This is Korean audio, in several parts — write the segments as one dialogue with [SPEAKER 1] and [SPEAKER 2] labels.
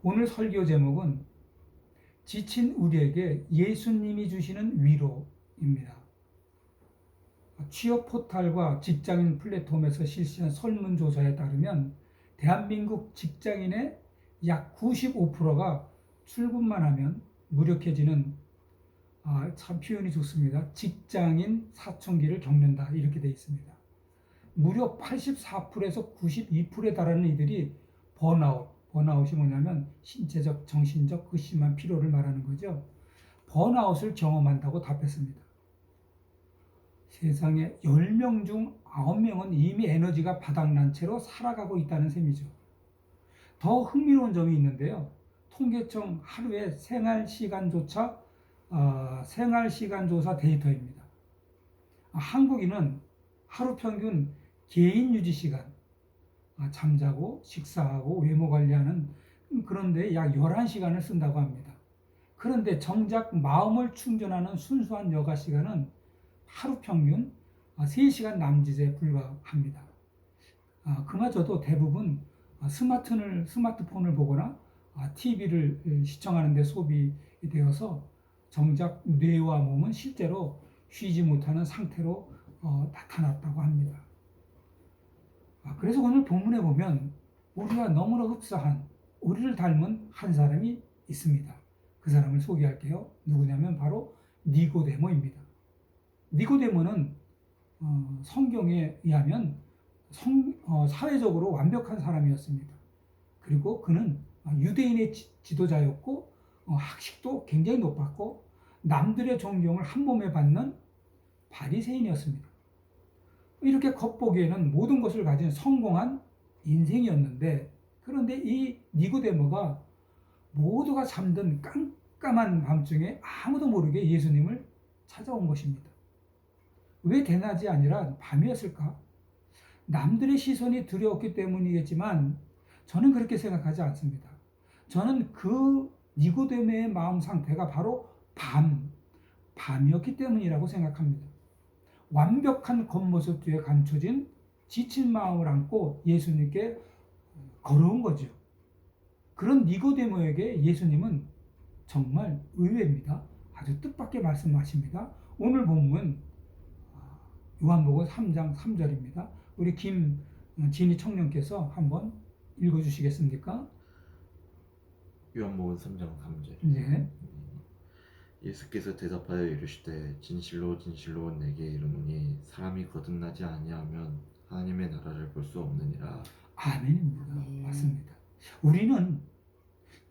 [SPEAKER 1] 오늘 설교 제목은 지친 우리에게 예수님이 주시는 위로입니다. 취업 포털과 직장인 플랫폼에서 실시한 설문조사에 따르면 대한민국 직장인의 약 95%가 출근만 하면 무력해지는, 참 표현이 좋습니다. 직장인 사춘기를 겪는다, 이렇게 되어 있습니다. 무려 84%에서 92%에 달하는 이들이 번아웃이 뭐냐면 신체적, 정신적 극심한 피로를 말하는 거죠. 번아웃을 경험한다고 답했습니다. 세상에 10명 중 9명은 이미 에너지가 바닥난 채로 살아가고 있다는 셈이죠. 더 흥미로운 점이 있는데요. 통계청 하루의 생활시간조사 데이터입니다. 한국인은 하루 평균 개인 유지 시간, 잠자고 식사하고 외모 관리하는 그런 데 약 11시간을 쓴다고 합니다. 그런데 정작 마음을 충전하는 순수한 여가 시간은 하루 평균 3시간 남짓에 불과합니다. 그마저도 대부분 스마트폰을 보거나 TV를 시청하는 데 소비되어서 정작 뇌와 몸은 실제로 쉬지 못하는 상태로 나타났다고 합니다. 그래서 오늘 본문에 보면 우리가 너무나 흡사한, 우리를 닮은 한 사람이 있습니다. 그 사람을 소개할게요. 누구냐면 바로 니고데모입니다. 니고데모는 성경에 의하면 사회적으로 완벽한 사람이었습니다. 그리고 그는 유대인의 지도자였고 학식도 굉장히 높았고 남들의 존경을 한 몸에 받는 바리새인이었습니다. 이렇게 겉보기에는 모든 것을 가진 성공한 인생이었는데, 그런데 이 니고데모가 모두가 잠든 깜깜한 밤중에 아무도 모르게 예수님을 찾아온 것입니다. 왜 대낮이 아니라 밤이었을까? 남들의 시선이 두려웠기 때문이겠지만 저는 그렇게 생각하지 않습니다. 저는 그 니고데모의 마음 상태가 바로 밤이었기 때문이라고 생각합니다. 완벽한 겉모습 뒤에 감춰진 지친 마음을 안고 예수님께 걸어온 거죠. 그런 니고데모에게 예수님은 정말 의외입니다. 아주 뜻밖의 말씀하십니다. 오늘 본문 요한복음 3장 3절입니다. 우리 김진희 청년께서 한번 읽어주시겠습니까?
[SPEAKER 2] 요한복음 3장 3절.
[SPEAKER 1] 네.
[SPEAKER 2] 예수께서 대답하여 이르시되 진실로 진실로 내게 이르노니 사람이 거듭나지 아니하면 하나님의 나라를 볼 수 없느니라.
[SPEAKER 1] 아멘입니다. 맞습니다. 우리는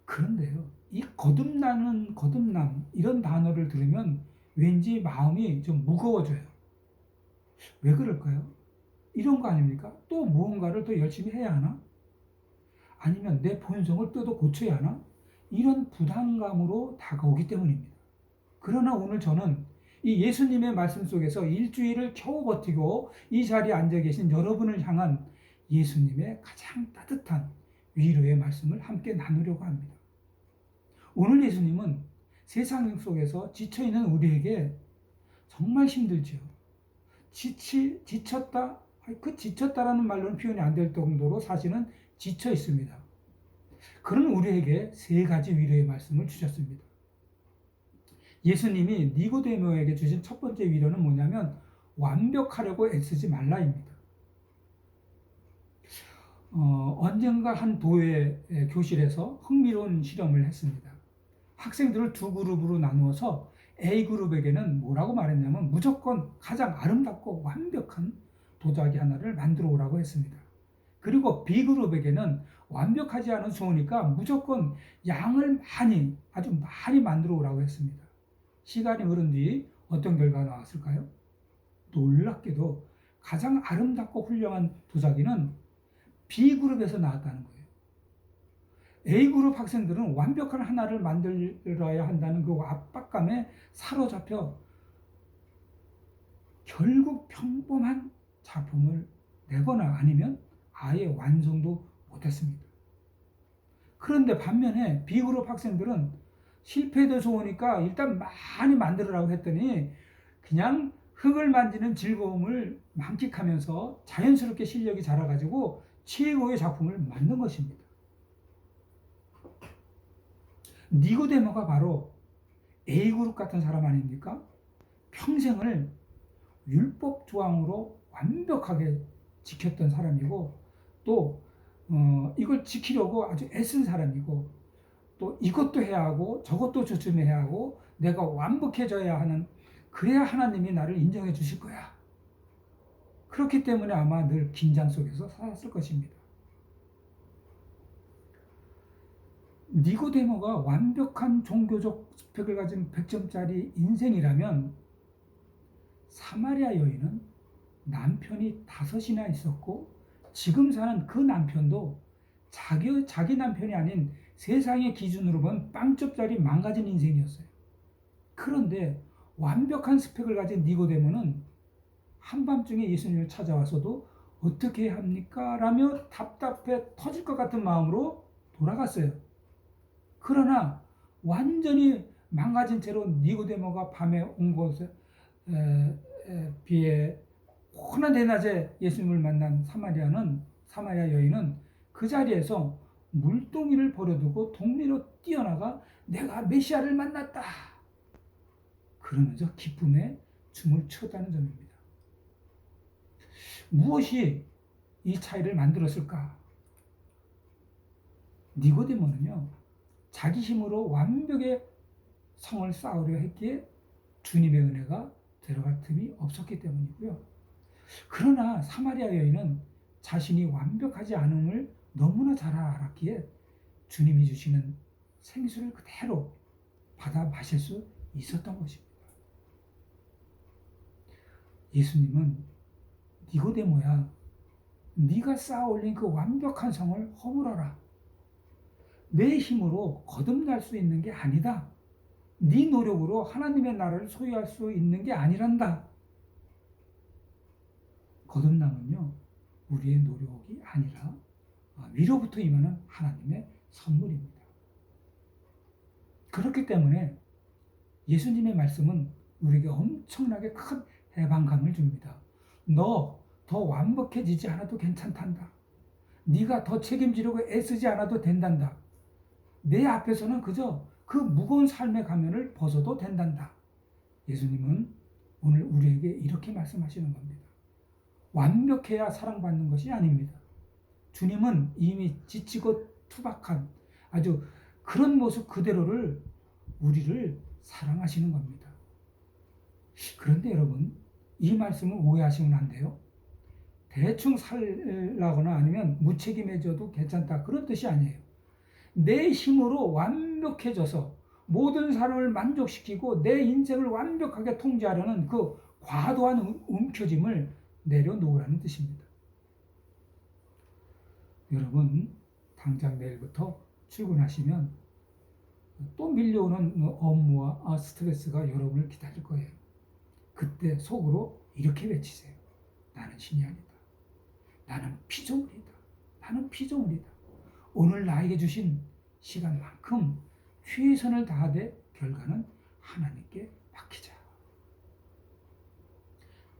[SPEAKER 1] 그런데요, 이 거듭남 이런 단어를 들으면 왠지 마음이 좀 무거워져요. 왜 그럴까요? 이런 거 아닙니까? 또 무언가를 더 열심히 해야 하나? 아니면 내 본성을 또 고쳐야 하나? 이런 부담감으로 다가오기 때문입니다. 그러나 오늘 저는 이 예수님의 말씀 속에서 일주일을 겨우 버티고 이 자리에 앉아 계신 여러분을 향한 예수님의 가장 따뜻한 위로의 말씀을 함께 나누려고 합니다. 오늘 예수님은 세상 속에서 지쳐있는 우리에게 정말 힘들죠. 지쳤다, 그 지쳤다라는 말로는 표현이 안 될 정도로 사실은 지쳐 있습니다. 그런 우리에게 세 가지 위로의 말씀을 주셨습니다. 예수님이 니고데모에게 주신 첫 번째 위로는 뭐냐면 완벽하려고 애쓰지 말라입니다. 언젠가 한 교회 교실에서 흥미로운 실험을 했습니다. 학생들을 두 그룹으로 나누어서 A그룹에게는 뭐라고 말했냐면 무조건 가장 아름답고 완벽한 도자기 하나를 만들어 오라고 했습니다. 그리고 B그룹에게는 완벽하지 않은 수호니까 무조건 양을 아주 많이 만들어 오라고 했습니다. 시간이 흐른 뒤 어떤 결과가 나왔을까요? 놀랍게도 가장 아름답고 훌륭한 도자기는 B그룹에서 나왔다는 거예요. A그룹 학생들은 완벽한 하나를 만들어야 한다는 그 압박감에 사로잡혀 결국 평범한 작품을 내거나 아니면 아예 완성도 못했습니다. 그런데 반면에 B그룹 학생들은 실패도 좋으니까 일단 많이 만들으라고 했더니 그냥 흙을 만지는 즐거움을 만끽하면서 자연스럽게 실력이 자라가지고 최고의 작품을 만든 것입니다. 니고데모가 바로 A그룹 같은 사람 아닙니까? 평생을 율법 조항으로 완벽하게 지켰던 사람이고, 또 이걸 지키려고 아주 애쓴 사람이고, 또 이것도 해야 하고 저것도 조심해야 하고 내가 완벽해져야 하는, 그래야 하나님이 나를 인정해 주실 거야. 그렇기 때문에 아마 늘 긴장 속에서 살았을 것입니다. 니고데모가 완벽한 종교적 스펙을 가진 100점짜리 인생이라면, 사마리아 여인은 남편이 5이나 있었고 지금 사는 그 남편도 자기 남편이 아닌 세상의 기준으로 본 빵점짜리 망가진 인생이었어요. 그런데 완벽한 스펙을 가진 니고데모는 한밤중에 예수님을 찾아와서도 어떻게 해야 합니까? 라며 답답해 터질 것 같은 마음으로 돌아갔어요. 그러나 완전히 망가진 채로 니고데모가 밤에 온 곳에 비에 혼한 대낮에 예수님을 만난 사마리아 여인은 그 자리에서 물동이를 버려두고 동네로 뛰어나가 내가 메시아를 만났다 그러면서 기쁨에 춤을 췄다는 점입니다. 무엇이 이 차이를 만들었을까? 니고데모는요, 자기 힘으로 완벽의 성을 쌓으려 했기에 주님의 은혜가 들어갈 틈이 없었기 때문이고요. 그러나 사마리아 여인은 자신이 완벽하지 않음을 너무나 잘 알았기에 주님이 주시는 생수를 그대로 받아 마실 수 있었던 것입니다. 예수님은 니고데모야, 네가 쌓아 올린 그 완벽한 성을 허물어라. 내 힘으로 거듭날 수 있는 게 아니다. 네 노력으로 하나님의 나라를 소유할 수 있는 게 아니란다. 거듭남은요, 우리의 노력이 아니라 위로부터 임하는 하나님의 선물입니다. 그렇기 때문에 예수님의 말씀은 우리에게 엄청나게 큰 해방감을 줍니다. 너 더 완벽해지지 않아도 괜찮단다. 네가 더 책임지려고 애쓰지 않아도 된단다. 내 앞에서는 그저 그 무거운 삶의 가면을 벗어도 된단다. 예수님은 오늘 우리에게 이렇게 말씀하시는 겁니다. 완벽해야 사랑받는 것이 아닙니다. 주님은 이미 지치고 투박한 아주 그런 모습 그대로를 우리를 사랑하시는 겁니다. 그런데 여러분, 이 말씀을 오해하시면 안 돼요. 대충 살라거나 아니면 무책임해져도 괜찮다, 그런 뜻이 아니에요. 내 힘으로 완벽해져서 모든 사람을 만족시키고 내 인생을 완벽하게 통제하려는 그 과도한 움켜짐을 내려놓으라는 뜻입니다. 여러분, 당장 내일부터 출근하시면 또 밀려오는 업무와 스트레스가 여러분을 기다릴 거예요. 그때 속으로 이렇게 외치세요. 나는 신이 아니다. 나는 피조물이다. 나는 피조물이다. 오늘 나에게 주신 시간만큼 최선을 다하되 결과는 하나님께 맡기자.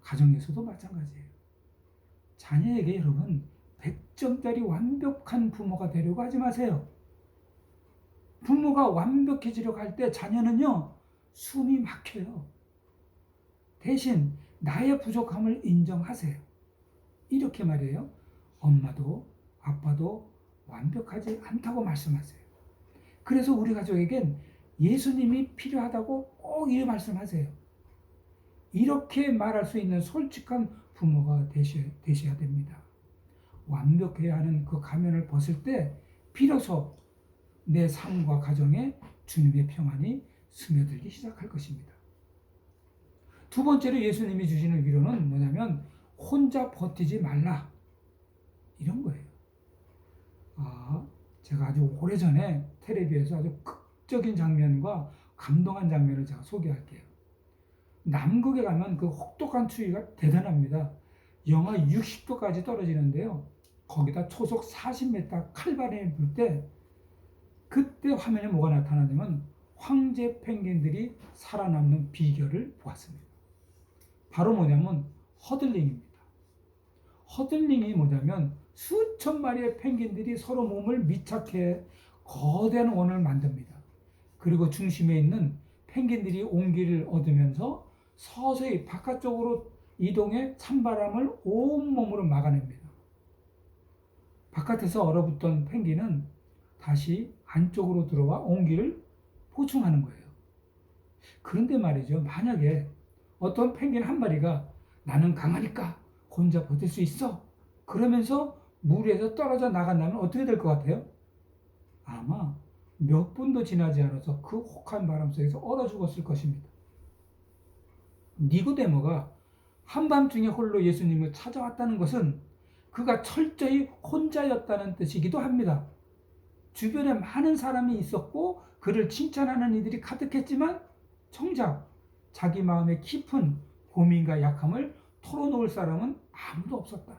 [SPEAKER 1] 가정에서도 마찬가지예요. 자녀에게 여러분 100점짜리 완벽한 부모가 되려고 하지 마세요. 부모가 완벽해지려고 할 때 자녀는요, 숨이 막혀요. 대신 나의 부족함을 인정하세요. 이렇게 말해요. 엄마도 아빠도 완벽하지 않다고 말씀하세요. 그래서 우리 가족에겐 예수님이 필요하다고 꼭 이 말씀하세요. 이렇게 말할 수 있는 솔직한 부모가 되셔야 됩니다. 완벽해야 하는 그 가면을 벗을 때 비로소 내 삶과 가정에 주님의 평안이 스며들기 시작할 것입니다. 두 번째로 예수님이 주시는 위로는 뭐냐면 혼자 버티지 말라, 이런 거예요. 제가 아주 오래전에 텔레비에서 아주 극적인 장면과 감동한 장면을 제가 소개할게요. 남극에 가면 그 혹독한 추위가 대단합니다. 영하 60도까지 떨어지는데요. 거기다 초속 40m 칼바람이 불 때, 그때 화면에 뭐가 나타나냐면 황제 펭귄들이 살아남는 비결을 보았습니다. 바로 뭐냐면 허들링입니다. 허들링이 뭐냐면 수천 마리의 펭귄들이 서로 몸을 밀착해 거대한 원을 만듭니다. 그리고 중심에 있는 펭귄들이 온기를 얻으면서 서서히 바깥쪽으로 이동해 찬바람을 온몸으로 막아냅니다. 바깥에서 얼어붙던 펭귄은 다시 안쪽으로 들어와 온기를 보충하는 거예요. 그런데 말이죠. 만약에 어떤 펭귄 한 마리가 나는 강하니까 혼자 버틸 수 있어, 그러면서 물에서 떨어져 나간다면 어떻게 될 것 같아요? 아마 몇 분도 지나지 않아서 그 혹한 바람 속에서 얼어 죽었을 것입니다. 니고데모가 한밤중에 홀로 예수님을 찾아왔다는 것은 그가 철저히 혼자였다는 뜻이기도 합니다. 주변에 많은 사람이 있었고 그를 칭찬하는 이들이 가득했지만 정작 자기 마음의 깊은 고민과 약함을 털어놓을 사람은 아무도 없었다.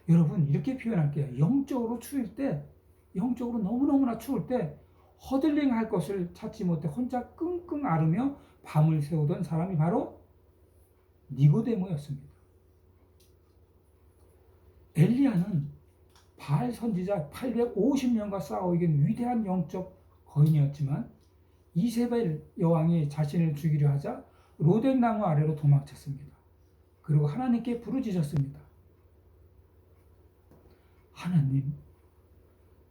[SPEAKER 1] 여러분, 이렇게 표현할게요. 영적으로 추울 때, 영적으로 너무너무나 추울 때 허들링 할 것을 찾지 못해 혼자 끙끙 앓으며 밤을 새우던 사람이 바로 니고데모였습니다. 엘리야는 바알 선지자 850년과 싸워 이긴 위대한 영적 거인이었지만 이세벨 여왕이 자신을 죽이려 하자 로뎀나무 아래로 도망쳤습니다. 그리고 하나님께 부르짖었습니다. 하나님,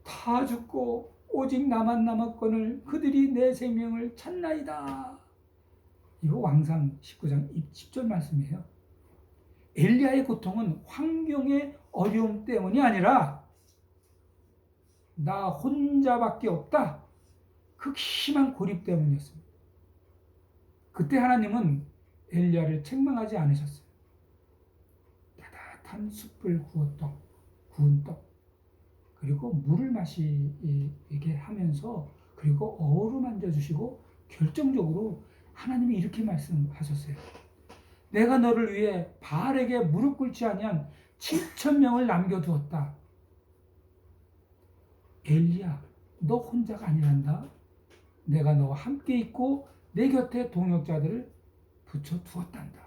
[SPEAKER 1] 다 죽고 오직 나만 남았거늘 그들이 내 생명을 찾나이다. 이거 왕상 19장 10절 말씀이에요. 엘리야의 고통은 환경의 어려움 때문이 아니라 나 혼자밖에 없다, 극심한 고립 때문이었습니다. 그때 하나님은 엘리야를 책망하지 않으셨어요. 따뜻한 숯불 구운 떡, 그리고 물을 마시게 하면서 그리고 어루만져 주시고 결정적으로 하나님이 이렇게 말씀하셨어요. 내가 너를 위해 바알에게 무릎 꿇지 아니한 7,000명을 남겨두었다. 엘리야, 너 혼자가 아니란다. 내가 너와 함께 있고 내 곁에 동역자들을 붙여두었단다.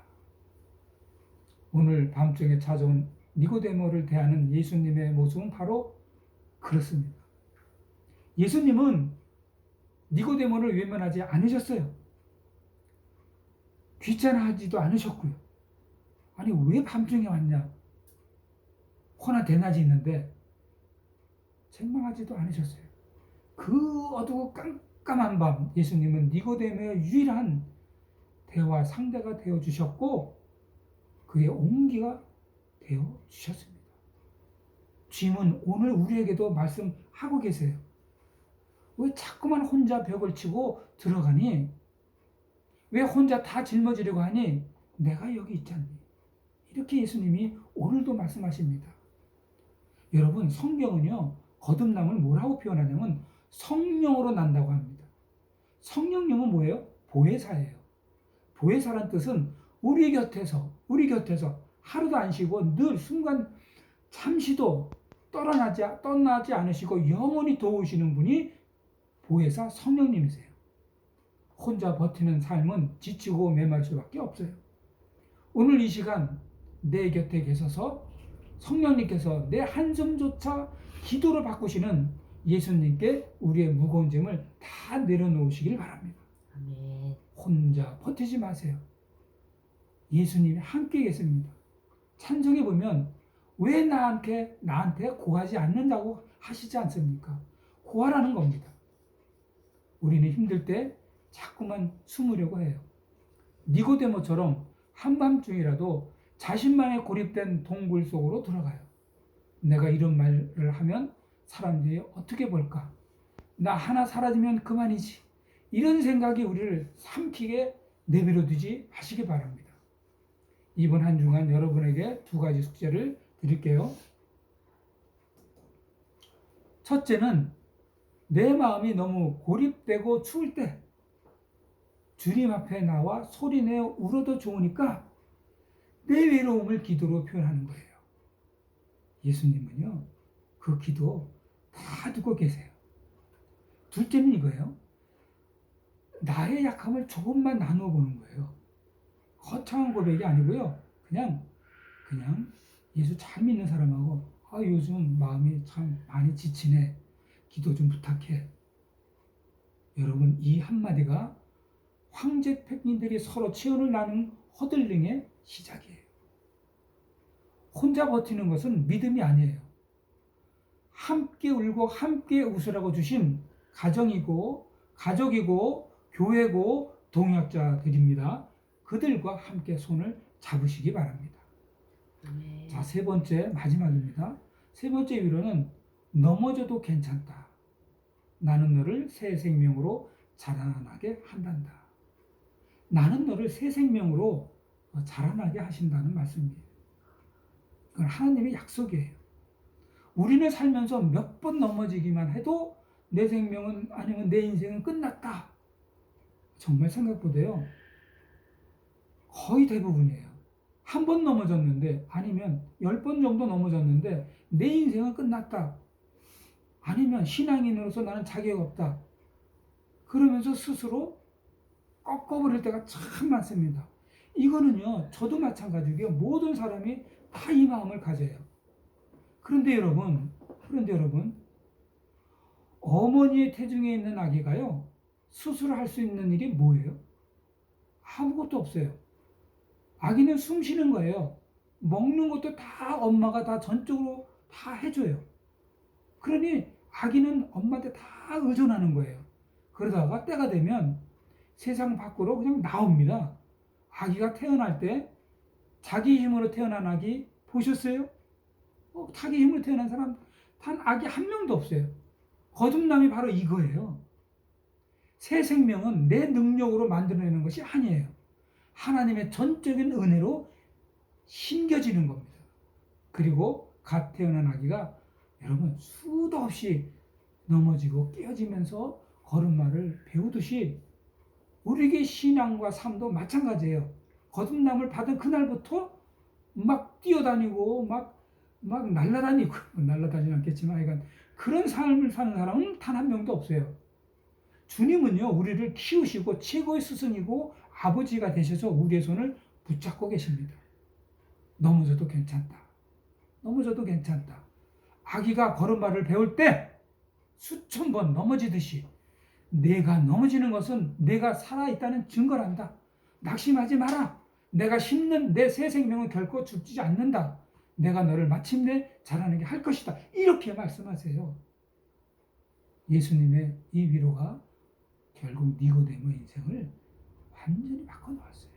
[SPEAKER 1] 오늘 밤중에 찾아온 니고데모를 대하는 예수님의 모습은 바로 그렇습니다. 예수님은 니고데모를 외면하지 않으셨어요. 귀찮아하지도 않으셨고요. 아니, 왜 밤중에 왔냐? 호나 대낮이 있는데 책망하지도 않으셨어요. 그 어두고 깜깜한 밤 예수님은 니고데모의 유일한 대화 상대가 되어주셨고 그의 온기가 되어주셨습니다. 주님은 오늘 우리에게도 말씀하고 계세요. 왜 자꾸만 혼자 벽을 치고 들어가니? 왜 혼자 다 짊어지려고 하니? 내가 여기 있잖니. 이렇게 예수님이 오늘도 말씀하십니다. 여러분, 성경은요, 거듭남을 뭐라고 표현하냐면 성령으로 난다고 합니다. 성령님은 뭐예요? 보혜사예요. 보혜사란 뜻은 우리 곁에서 하루도 안 쉬고 늘 순간 잠시도 떠나지 않으시고 영원히 도우시는 분이 보혜사 성령님이세요. 혼자 버티는 삶은 지치고 메말 수밖에 없어요. 오늘 이 시간 내 곁에 계셔서 성령님께서 내 한숨조차 기도로 바꾸시는 예수님께 우리의 무거운 짐을 다 내려놓으시길 바랍니다.
[SPEAKER 3] 아멘.
[SPEAKER 1] 혼자 버티지 마세요. 예수님이 함께 계십니다. 찬송에 보면 왜 나한테 고하지 않는다고 하시지 않습니까? 고하라는 겁니다. 우리는 힘들 때 자꾸만 숨으려고 해요. 니고데모처럼 한밤중이라도 자신만의 고립된 동굴 속으로 들어가요. 내가 이런 말을 하면 사람들이 어떻게 볼까? 나 하나 사라지면 그만이지. 이런 생각이 우리를 삼키게 내버려두지 마시기 바랍니다. 이번 한 주간 여러분에게 두 가지 숙제를 드릴게요. 첫째는 내 마음이 너무 고립되고 추울 때 주님 앞에 나와 소리내어 울어도 좋으니까 내 외로움을 기도로 표현하는 거예요. 예수님은요, 그 기도 다 듣고 계세요. 둘째는 이거예요. 나의 약함을 조금만 나누어 보는 거예요. 거창한 고백이 아니고요. 그냥 예수 잘 믿는 사람하고 요즘 마음이 참 많이 지치네. 기도 좀 부탁해. 여러분, 이 한마디가 황제 펭귄들이 서로 체온을 나눈 허들링의 시작이에요. 혼자 버티는 것은 믿음이 아니에요. 함께 울고 함께 웃으라고 주신 가정이고 가족이고 교회고 동역자들입니다. 그들과 함께 손을 잡으시기 바랍니다.
[SPEAKER 3] 아멘.
[SPEAKER 1] 자, 세 번째, 마지막입니다. 세 번째 위로는 넘어져도 괜찮다. 나는 너를 새 생명으로 자라나게 한단다. 나는 너를 새 생명으로 자라나게 하신다는 말씀이에요. 이건 하나님의 약속이에요. 우리는 살면서 몇 번 넘어지기만 해도 내 생명은 아니면 내 인생은 끝났다. 정말 생각보다요. 거의 대부분이에요. 한 번 넘어졌는데 아니면 10번 정도 넘어졌는데 내 인생은 끝났다. 아니면 신앙인으로서 나는 자격 없다. 그러면서 스스로 꺾어버릴 때가 참 많습니다. 이거는요. 저도 마찬가지고요. 모든 사람이 다 이 마음을 가져요. 그런데 여러분 어머니의 태중에 있는 아기가요. 수술할 수 있는 일이 뭐예요? 아무것도 없어요. 아기는 숨 쉬는 거예요. 먹는 것도 다 엄마가 다 전적으로 다 해줘요. 그러니 아기는 엄마한테 다 의존하는 거예요. 그러다가 때가 되면 세상 밖으로 그냥 나옵니다. 아기가 태어날 때 자기 힘으로 태어난 아기 보셨어요? 자기 힘으로 태어난 사람 단 아기 한 명도 없어요. 거듭남이 바로 이거예요. 새 생명은 내 능력으로 만들어내는 것이 아니에요. 하나님의 전적인 은혜로 심겨지는 겁니다. 그리고 갓 태어난 아기가 여러분 수도 없이 넘어지고 깨어지면서 걸음마를 배우듯이 우리에게 신앙과 삶도 마찬가지예요. 거듭남을 받은 그날부터 막 뛰어다니고 막 날아다니고 날아다니는 않겠지만 하여간 그런 삶을 사는 사람은 단 한 명도 없어요. 주님은요 우리를 키우시고 최고의 스승이고 아버지가 되셔서 우리의 손을 붙잡고 계십니다. 넘어져도 괜찮다. 넘어져도 괜찮다. 아기가 걸음마를 배울 때 수천 번 넘어지듯이 내가 넘어지는 것은 내가 살아있다는 증거란다. 낙심하지 마라. 내가 심는 내 새 생명은 결코 죽지 않는다. 내가 너를 마침내 자라나게 할 것이다. 이렇게 말씀하세요. 예수님의 이 위로가 결국 니고데모의 인생을 완전히 바꿔놓았어요.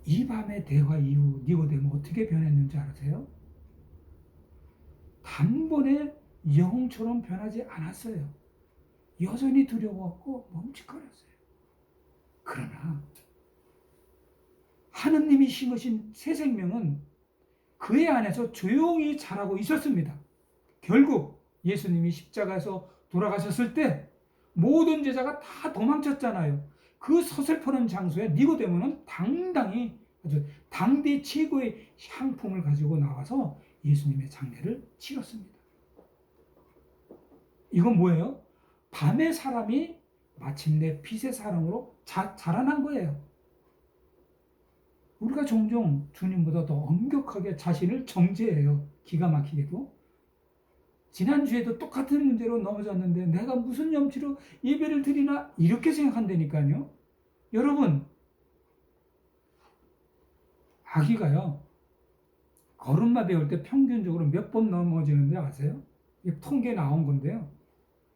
[SPEAKER 1] 이 밤의 대화 이후 니고데모 어떻게 변했는지 아세요? 단번에 영웅처럼 변하지 않았어요. 여전히 두려웠고 멈칫거렸어요. 그러나 하느님이 심으신 새 생명은 그의 안에서 조용히 자라고 있었습니다. 결국 예수님이 십자가에서 돌아가셨을 때 모든 제자가 다 도망쳤잖아요. 그 서슬퍼런 장소에 니고데모는 당당히 아주 당대 최고의 향품을 가지고 나와서 예수님의 장례를 치렀습니다. 이건 뭐예요? 밤의 사람이 마침내 빛의 사람으로 자라난 거예요. 우리가 종종 주님보다 더 엄격하게 자신을 정죄해요. 기가 막히게도. 지난주에도 똑같은 문제로 넘어졌는데 내가 무슨 염치로 예배를 드리나 이렇게 생각한다니까요. 여러분, 아기가요 걸음마 배울 때 평균적으로 몇 번 넘어지는지 아세요? 이게 통계 나온 건데요.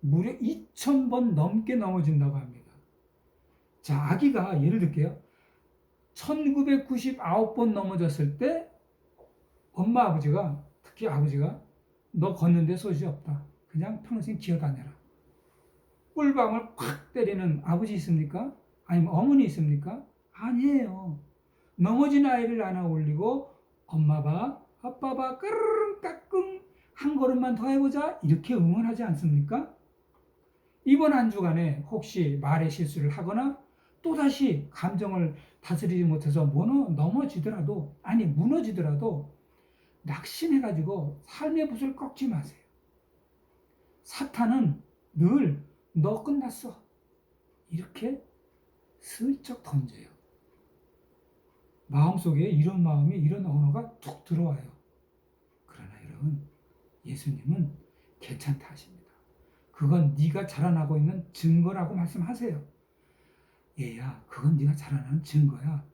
[SPEAKER 1] 무려 2,000번 넘게 넘어진다고 합니다. 자, 아기가 예를 들게요. 1999번 넘어졌을 때 엄마 아버지가 특히 아버지가 너 걷는데 소질이 없다. 그냥 평생 기어다녀라. 꿀밤을 콱 때리는 아버지 있습니까? 아니면 어머니 있습니까? 아니에요. 넘어진 아이를 안아 올리고 엄마 봐, 아빠 봐, 까르릉 까꿍 한 걸음만 더 해보자 이렇게 응원하지 않습니까? 이번 한 주간에 혹시 말의 실수를 하거나 또다시 감정을 다스리지 못해서 넘어지더라도 아니 무너지더라도 낙심해가지고 삶의 붓을 꺾지 마세요. 사탄은 늘 너 끝났어 이렇게 슬쩍 던져요. 마음속에 이런 마음이 이런 언어가 툭 들어와요. 그러나 여러분 예수님은 괜찮다 하십니다. 그건 네가 자라나고 있는 증거라고 말씀하세요. 얘야, 그건 네가 자라나는 증거야.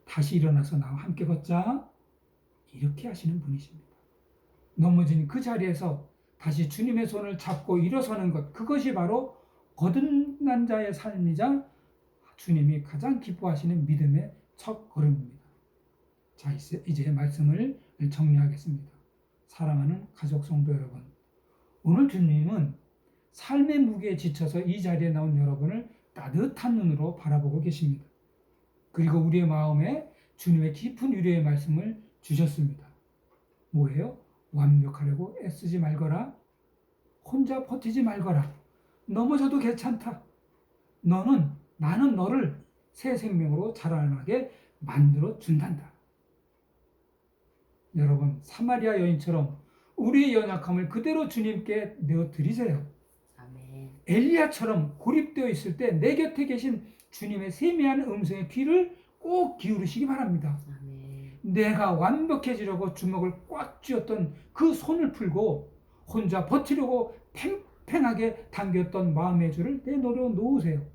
[SPEAKER 1] 다시 일어나서 나와 함께 걷자. 이렇게 하시는 분이십니다. 넘어진 그 자리에서 다시 주님의 손을 잡고 일어서는 것, 그것이 바로 거듭난 자의 삶이자 주님이 가장 기뻐하시는 믿음의 첫 걸음입니다. 자, 이제 말씀을 정리하겠습니다. 사랑하는 가족 성도 여러분, 오늘 주님은 삶의 무게에 지쳐서 이 자리에 나온 여러분을 따뜻한 눈으로 바라보고 계십니다. 그리고 우리의 마음에 주님의 깊은 위로의 말씀을 주셨습니다. 뭐예요? 완벽하려고 애쓰지 말거라. 혼자 버티지 말거라. 넘어져도 괜찮다. 나는 너를 새 생명으로 자라나게 만들어 준단다. 여러분, 사마리아 여인처럼 우리의 연약함을 그대로 주님께 내어드리세요.
[SPEAKER 3] 아멘.
[SPEAKER 1] 엘리야처럼 고립되어 있을 때 내 곁에 계신 주님의 세미한 음성의 귀를 꼭 기울이시기 바랍니다.
[SPEAKER 3] 아멘.
[SPEAKER 1] 내가 완벽해지려고 주먹을 꽉 쥐었던 그 손을 풀고 혼자 버티려고 팽팽하게 당겼던 마음의 줄을 내놓으려 놓으세요.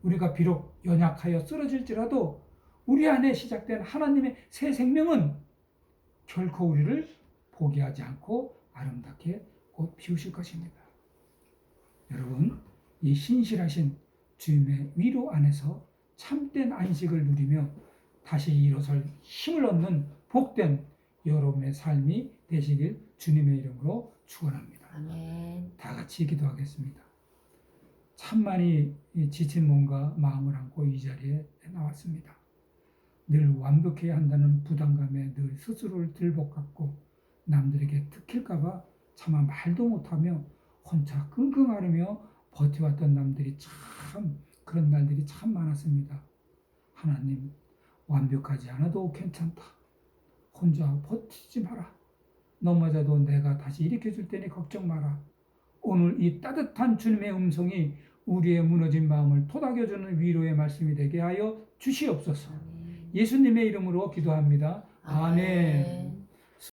[SPEAKER 1] 우리가 비록 연약하여 쓰러질지라도 우리 안에 시작된 하나님의 새 생명은 결코 우리를 포기하지 않고 아름답게 꽃 피우실 것입니다. 여러분, 이 신실하신 주님의 위로 안에서 참된 안식을 누리며 다시 일어설 힘을 얻는 복된 여러분의 삶이 되시길 주님의 이름으로 축원합니다.
[SPEAKER 3] 아멘.
[SPEAKER 1] 다 같이 기도하겠습니다. 참 많이 지친 몸과 마음을 안고 이 자리에 나왔습니다. 늘 완벽해야 한다는 부담감에 늘 스스로를 들볶았고 남들에게 들킬까봐 차마 말도 못하며 혼자 끙끙 앓으며 버텨왔던 남들이 그런 날들이 참 많았습니다. 하나님, 완벽하지 않아도 괜찮다. 혼자 버티지 마라. 넘어져도 내가 다시 일으켜줄 테니 걱정 마라. 오늘 이 따뜻한 주님의 음성이 우리의 무너진 마음을 토닥여주는 위로의 말씀이 되게 하여 주시옵소서.
[SPEAKER 3] 아멘.
[SPEAKER 1] 예수님의 이름으로 기도합니다. 아멘.